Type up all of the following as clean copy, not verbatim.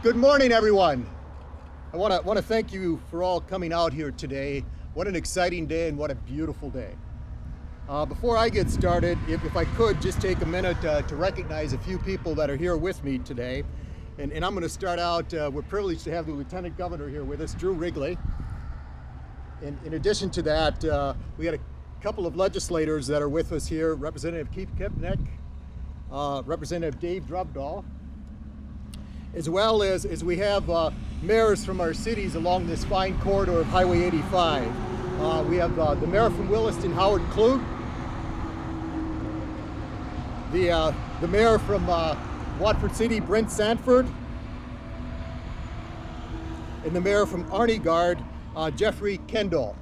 Good morning, everyone. I want to thank you for all coming out here today. What an exciting day and what a beautiful day. Before I get started, if I could just take a minute to recognize a few people that are here with me today. And I'm going to start out, we're privileged to have the Lieutenant Governor here with us, Drew Wrigley. And in addition to that, we got a couple of legislators that are with us here, Representative Keith Kipnick, Representative Dave Drubdahl, as well as we have mayors from our cities along this fine corridor of Highway 85. We have the mayor from Williston, Howard Klug, the mayor from Watford City, Brent Sanford, and the mayor from Arnegard, Jeffrey Kendall.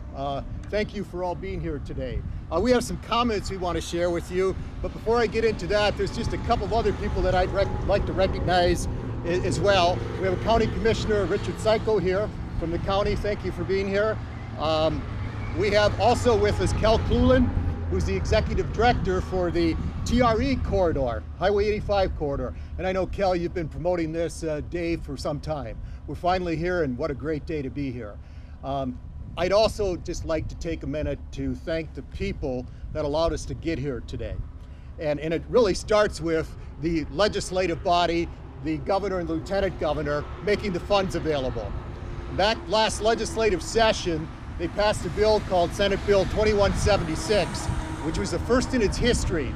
Thank you for all being here today. We have some comments we want to share with you, but before I get into that, there's just a couple of other people that I'd like to recognize as well. We have a County Commissioner, Richard Psycho, here from the county. Thank you for being here. We have also with us Kel Clulin, who's the Executive Director for the TRE corridor, Highway 85 corridor. And I know, Kel, you've been promoting this day for some time. We're finally here, and what a great day to be here. I'd also just like to take a minute to thank the people that allowed us to get here today. And it really starts with the legislative body, the governor and lieutenant governor, making the funds available. Back last legislative session, they passed a bill called Senate Bill 2176, which was the first in its history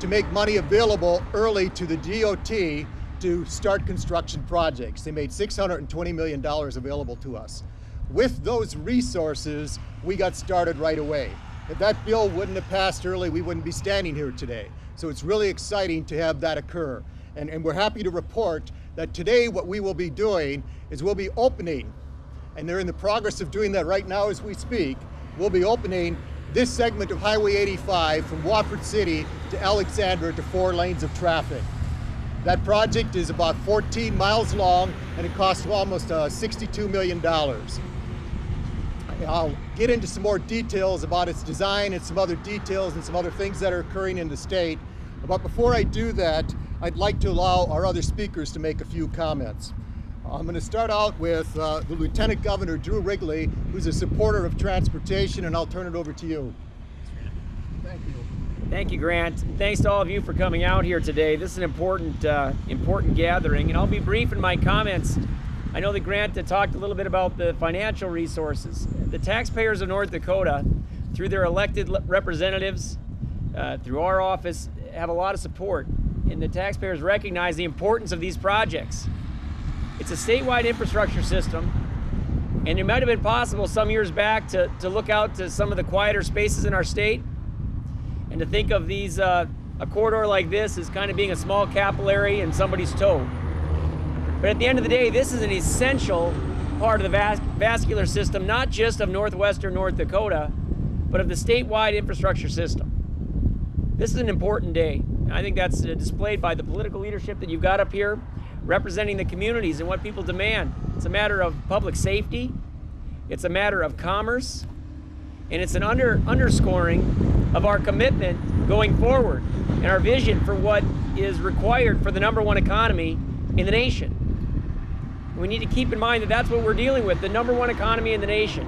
to make money available early to the DOT to start construction projects. They made $620 million available to us. With those resources, we got started right away. If that bill wouldn't have passed early, we wouldn't be standing here today. So it's really exciting to have that occur. And we're happy to report that today what we will be doing is we'll be opening, and they're in the progress of doing that right now as we speak, we'll be opening this segment of Highway 85 from Watford City to Alexandra to 4 lanes of traffic. That project is about 14 miles long, and it costs almost $62 million. I'll get into some more details about its design and some other details and some other things that are occurring in the state. But before I do that, I'd like to allow our other speakers to make a few comments. I'm going to start out with the Lieutenant Governor, Drew Wrigley, who's a supporter of transportation, and I'll turn it over to you. Thank you. Thank you, Grant. Thanks to all of you for coming out here today. This is an important gathering, and I'll be brief in my comments. I know that Grant talked a little bit about the financial resources. The taxpayers of North Dakota, through their elected representatives, through our office, have a lot of support, and the taxpayers recognize the importance of these projects. It's a statewide infrastructure system, and it might have been possible some years back to look out to some of the quieter spaces in our state and to think of these, a corridor like this as kind of being a small capillary in somebody's toe. But at the end of the day, this is an essential part of the vascular system, not just of northwestern North Dakota, but of the statewide infrastructure system. This is an important day. I think that's displayed by the political leadership that you've got up here, representing the communities and what people demand. It's a matter of public safety, it's a matter of commerce, and it's an underscoring of our commitment going forward and our vision for what is required for the #1 economy in the nation. We need to keep in mind that that's what we're dealing with, the #1 economy in the nation.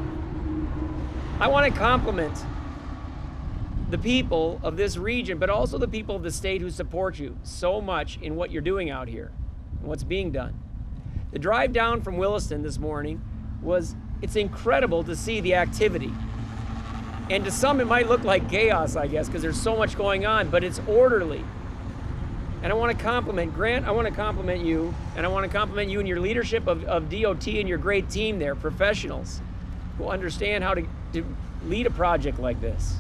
I want to compliment the people of this region, but also the people of the state who support you so much in what you're doing out here and what's being done. The drive down from Williston this morning it's incredible to see the activity. And to some it might look like chaos, I guess, because there's so much going on, but it's orderly. And I want to compliment Grant, I want to compliment you, and I want to compliment you and your leadership of DOT and your great team there, professionals who understand how to lead a project like this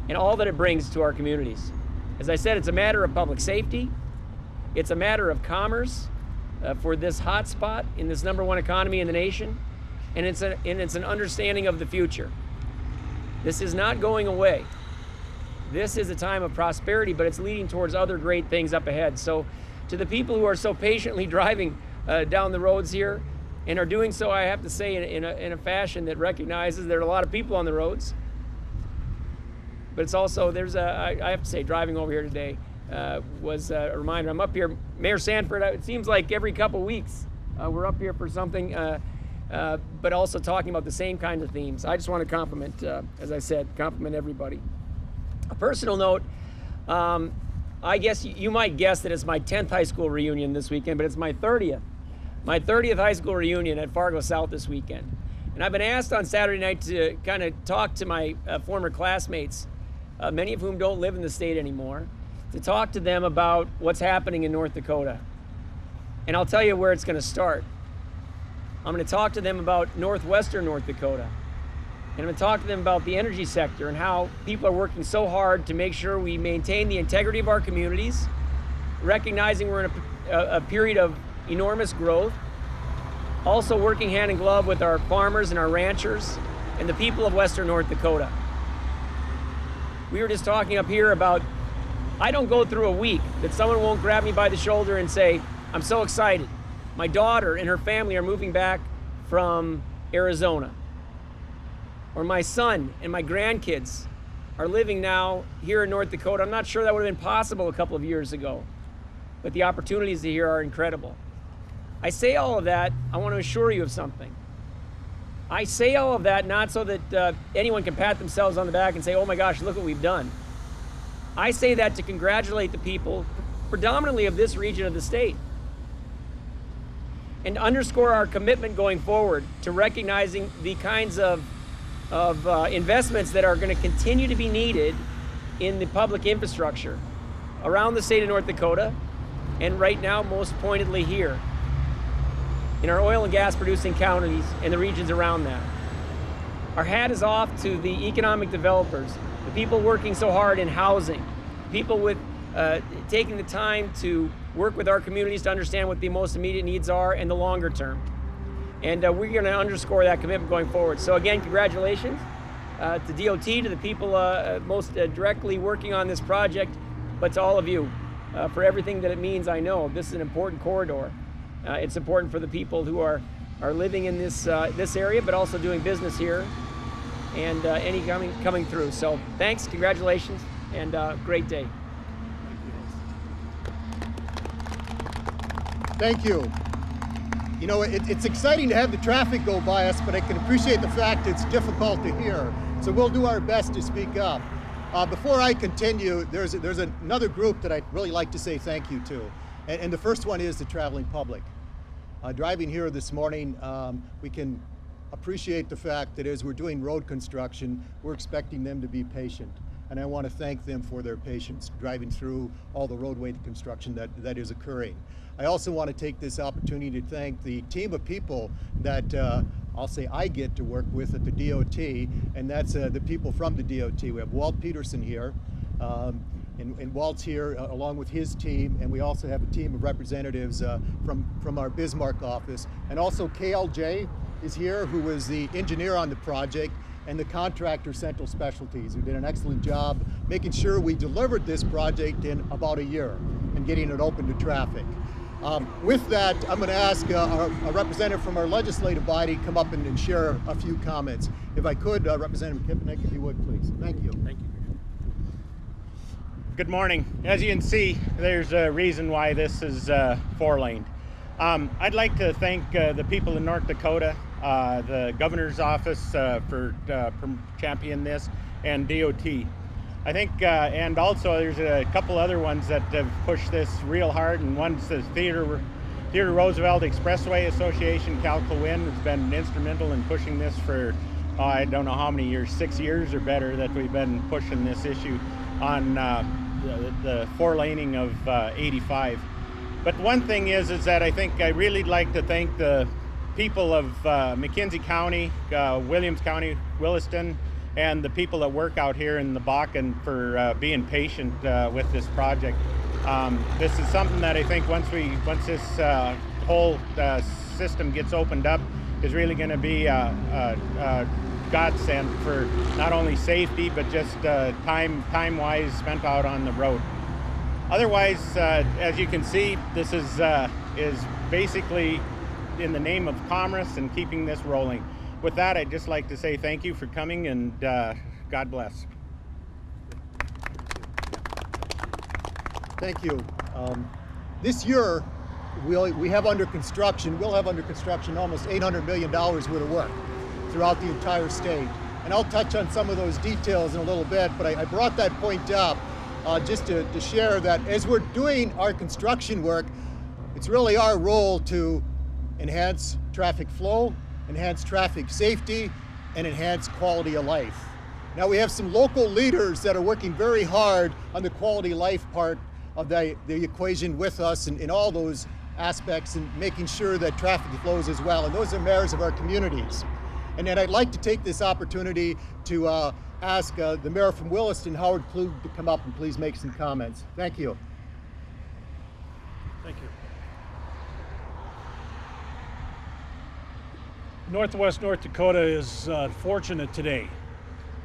and all that it brings to our communities. As I said, it's a matter of public safety, it's a matter of commerce for this hot spot in this #1 economy in the nation, and it's an understanding of the future. This is not going away. This is a time of prosperity, but it's leading towards other great things up ahead. So to the people who are so patiently driving down the roads here and are doing so, I have to say, in a fashion that recognizes there are a lot of people on the roads. But it's also, I have to say, driving over here today was a reminder. I'm up here, Mayor Sanford, it seems like every couple weeks We're up here for something, but also talking about the same kinds of themes. I just want to compliment, as I said, compliment everybody. A personal note, I guess you might guess that it's my 10th high school reunion this weekend, but it's my 30th. My 30th high school reunion at Fargo South this weekend. And I've been asked on Saturday night to kind of talk to my former classmates, many of whom don't live in the state anymore, to talk to them about what's happening in North Dakota. And I'll tell you where it's going to start. I'm going to talk to them about northwestern North Dakota. And I'm going to talk to them about the energy sector and how people are working so hard to make sure we maintain the integrity of our communities, recognizing we're in a period of enormous growth, also working hand in glove with our farmers and our ranchers and the people of western North Dakota. We were just talking up here about, I don't go through a week that someone won't grab me by the shoulder and say, I'm so excited. My daughter and her family are moving back from Arizona. Or my son and my grandkids are living now here in North Dakota. I'm not sure that would have been possible a couple of years ago, but the opportunities here are incredible. I say all of that, I want to assure you of something. I say all of that not so that anyone can pat themselves on the back and say, oh my gosh, look what we've done. I say that to congratulate the people, predominantly of this region of the state, and underscore our commitment going forward to recognizing the kinds of investments that are going to continue to be needed in the public infrastructure around the state of North Dakota, and right now most pointedly here in our oil and gas producing counties and the regions around that. Our hat is off to the economic developers, the people working so hard in housing, people with taking the time to work with our communities to understand what the most immediate needs are and the longer term. And we're going to underscore that commitment going forward. So again, congratulations to DOT, to the people most directly working on this project, but to all of you for everything that it means. I know this is an important corridor. It's important for the people who are living in this area, but also doing business here, and any coming through. So thanks, congratulations, and great day. Thank you. You know, it's exciting to have the traffic go by us, but I can appreciate the fact it's difficult to hear. So we'll do our best to speak up. Before I continue, there's another group that I'd really like to say thank you to. And the first one is the traveling public. Driving here this morning, we can appreciate the fact that as we're doing road construction, we're expecting them to be patient. And I want to thank them for their patience driving through all the roadway construction that is occurring. I also want to take this opportunity to thank the team of people that I'll say I get to work with at the DOT, and that's the people from the DOT. We have Walt Peterson here, and Walt's here along with his team, and we also have a team of representatives from our Bismarck office, and also KLJ is here, who was the engineer on the project, and the contractor Central Specialties, who did an excellent job making sure we delivered this project in about a year and getting it open to traffic. With that, I'm going to ask a representative from our legislative body come up and share a few comments. If I could, Representative Kipnick, if you would, please. Thank you. Thank you. Good morning. As you can see, there's a reason why this is 4-laned. I'd like to thank the people in North Dakota, the governor's office for championing this, and DOT. I think, and also there's a couple other ones that have pushed this real hard, and one's the Theodore Roosevelt Expressway Association. Cal Cowin has been instrumental in pushing this for, I don't know how many years, 6 years or better, that we've been pushing this issue on the 4-laning of 85. But one thing is that I think I really like to thank the people of McKenzie County, Williams County, Williston, and the people that work out here in the Bakken for being patient with this project. This is something that I think once this whole system gets opened up, is really going to be a godsend for not only safety but just time-wise spent out on the road. Otherwise, as you can see, this is basically in the name of commerce and keeping this rolling. With that, I'd just like to say thank you for coming, and God bless. Thank you. This year, we have under construction, we'll have under construction almost $800 million worth of work throughout the entire state. And I'll touch on some of those details in a little bit, but I brought that point up just to share that as we're doing our construction work, it's really our role to enhance traffic flow, enhance traffic safety, and enhance quality of life. Now we have some local leaders that are working very hard on the quality of life part of the equation with us in all those aspects and making sure that traffic flows as well. And those are mayors of our communities. And then I'd like to take this opportunity to ask the mayor from Williston, Howard Klug, to come up and please make some comments. Thank you. Thank you. Northwest North Dakota is fortunate today.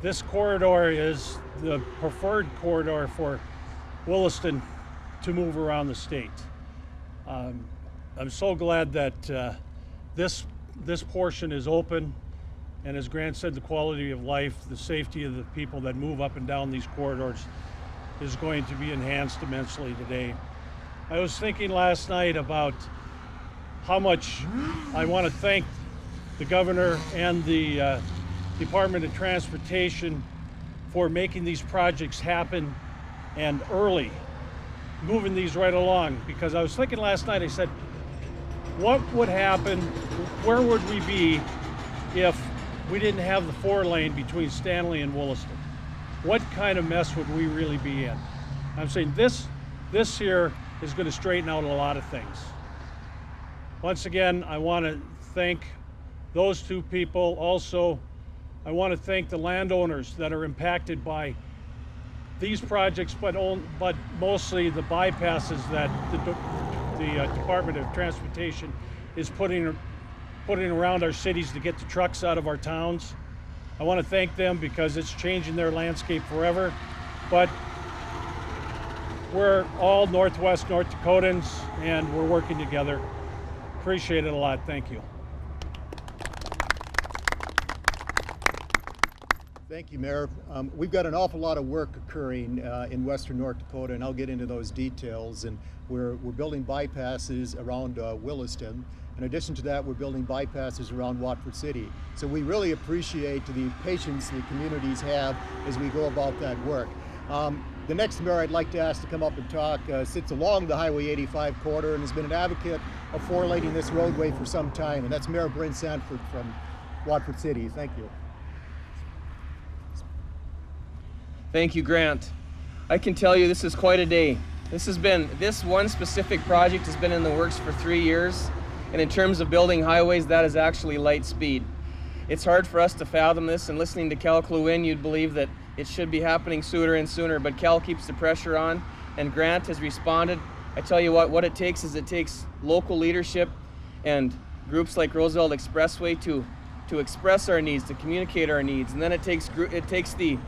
This corridor is the preferred corridor for Williston to move around the state. I'm so glad that this portion is open, and as Grant said, the quality of life, the safety of the people that move up and down these corridors is going to be enhanced immensely today. I was thinking last night about how much I want to thank the governor and the Department of Transportation for making these projects happen and early, moving these right along. Because I was thinking last night, I said, what would happen, where would we be if we didn't have the 4-lane between Stanley and Williston? What kind of mess would we really be in? I'm saying this here is going to straighten out a lot of things. Once again, I want to thank those two people. Also, I want to thank the landowners that are impacted by these projects, but mostly the bypasses that the Department of Transportation is putting around our cities to get the trucks out of our towns. I want to thank them because it's changing their landscape forever. But we're all Northwest North Dakotans and we're working together. Appreciate it a lot. Thank you. Thank you, Mayor. We've got an awful lot of work occurring in Western North Dakota, and I'll get into those details. And we're building bypasses around Williston. In addition to that, we're building bypasses around Watford City. So we really appreciate the patience the communities have as we go about that work. The next mayor I'd like to ask to come up and talk sits along the Highway 85 corridor and has been an advocate of 4-laning this roadway for some time, and that's Mayor Brent Sanford from Watford City. Thank you. Thank you, Grant. I can tell you this is quite a day. This one specific project has been in the works for 3 years, and in terms of building highways, that is actually light speed. It's hard for us to fathom this, and listening to Cal Cluin, you'd believe that it should be happening sooner and sooner, but Cal keeps the pressure on, and Grant has responded. I tell you what it takes is it takes local leadership and groups like Roosevelt Expressway to express our needs, to communicate our needs, and then it takes the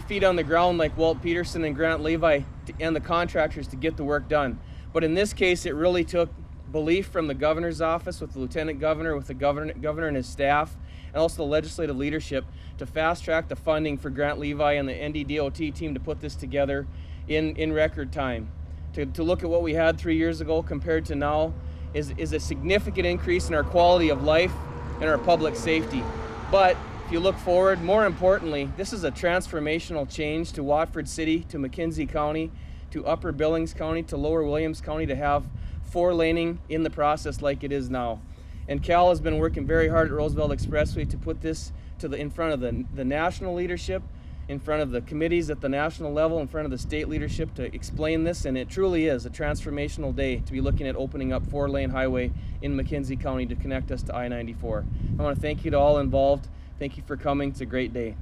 feet on the ground like Walt Peterson and Grant Levi and the contractors to get the work done. But in this case, it really took belief from the governor's office with the lieutenant governor, with the governor and his staff, and also the legislative leadership to fast track the funding for Grant Levi and the NDDOT team to put this together in record time. To look at what we had 3 years ago compared to now is a significant increase in our quality of life and our public safety. But if you look forward, more importantly, this is a transformational change to Watford City, to McKenzie County, to Upper Billings County, to Lower Williams County, to have 4-laning in the process like it is now. And Cal has been working very hard at Roosevelt Expressway to put this in front of the national leadership, in front of the committees at the national level, in front of the state leadership to explain this, and it truly is a transformational day to be looking at opening up 4-lane highway in McKenzie County to connect us to I-94. I want to thank you to all involved. Thank you for coming. It's a great day.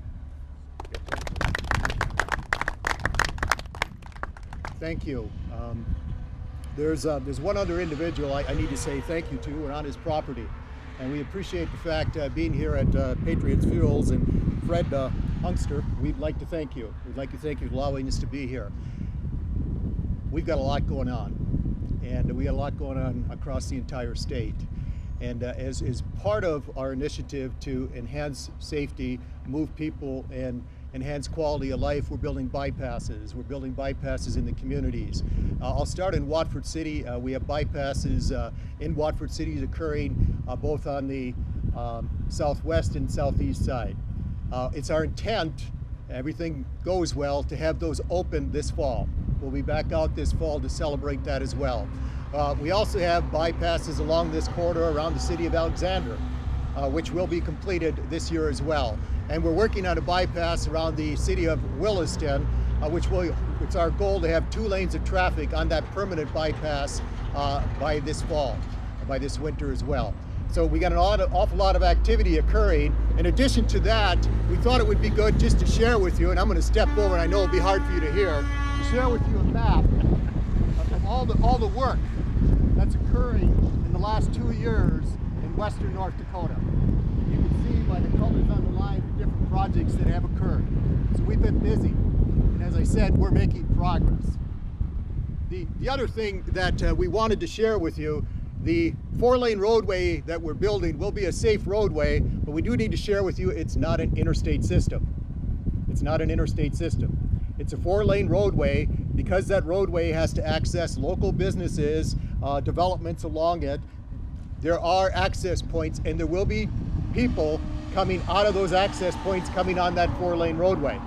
Thank you. There's one other individual I need to say thank you to. We're on his property, and we appreciate the fact being here at Patriots Fuels, and Fred Hungster, we'd like to thank you. We'd like to thank you for allowing us to be here. We've got a lot going on, and we got a lot going on across the entire state. And as part of our initiative to enhance safety, move people, and enhance quality of life. We're building bypasses. We're building bypasses in the communities. I'll start in Watford City. We have bypasses in Watford City occurring both on the southwest and southeast side. It's our intent, everything goes well, to have those open this fall. We'll be back out this fall to celebrate that as well. We also have bypasses along this corridor around the city of Alexander, which will be completed this year as well. And we're working on a bypass around the city of Williston, it's our goal to have 2 lanes of traffic on that permanent bypass by this fall, by this winter as well. So we got an awful lot of activity occurring. In addition to that, we thought it would be good just to share with you, and I'm going to step over, and I know it'll be hard for you to hear, to share with you a map of all the work that's occurring in the last 2 years in western North Dakota. You can see by the colors on the line the different projects that have occurred. So we've been busy, and as I said, we're making progress. The other thing that we wanted to share with you, the 4-lane roadway that we're building will be a safe roadway, but we do need to share with you it's not an interstate system. It's not an interstate system. It's a 4-lane roadway. Because that roadway has to access local businesses, developments along it, there are access points, and there will be people coming out of those access points coming on that 4-lane roadway.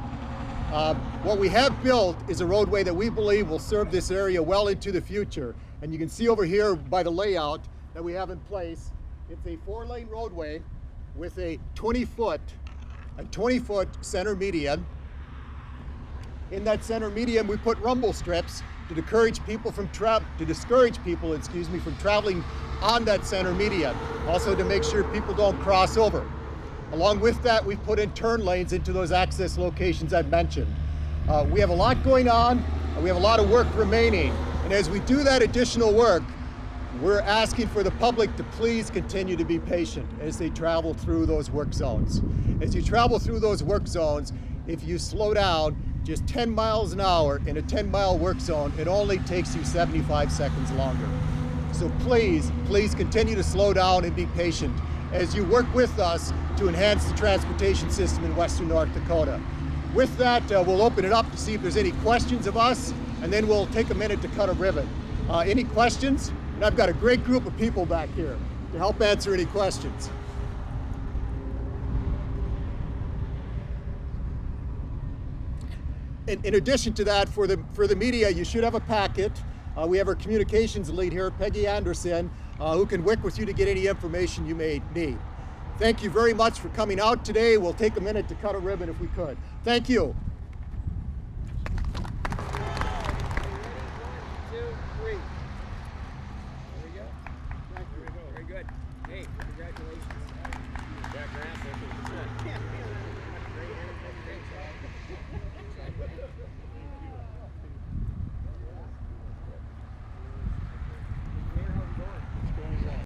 What we have built is a roadway that we believe will serve this area well into the future. And you can see over here by the layout that we have in place, it's a 4-lane roadway with a 20-foot center median. In that center median, we put rumble strips to discourage people from traveling on that center median. Also to make sure people don't cross over. Along with that, we've put in turn lanes into those access locations I've mentioned. We have a lot going on, and we have a lot of work remaining. And as we do that additional work, we're asking for the public to please continue to be patient as they travel through those work zones. As you travel through those work zones, if you slow down just 10 miles an hour in a 10-mile work zone, it only takes you 75 seconds longer. So please continue to slow down and be patient as you work with us to enhance the transportation system in western North Dakota. With that, we'll open it up to see if there's any questions of us, and then we'll take a minute to cut a ribbon. Any questions? And I've got a great group of people back here to help answer any questions. In addition to that, for the media, you should have a packet. We have our communications lead here, Peggy Anderson, who can work with you to get any information you may need. Thank you very much for coming out today. We'll take a minute to cut a ribbon if we could. Thank you. 1, 2, 3. There we go. Thank you. Very good. Hey, congratulations. Jack Grant,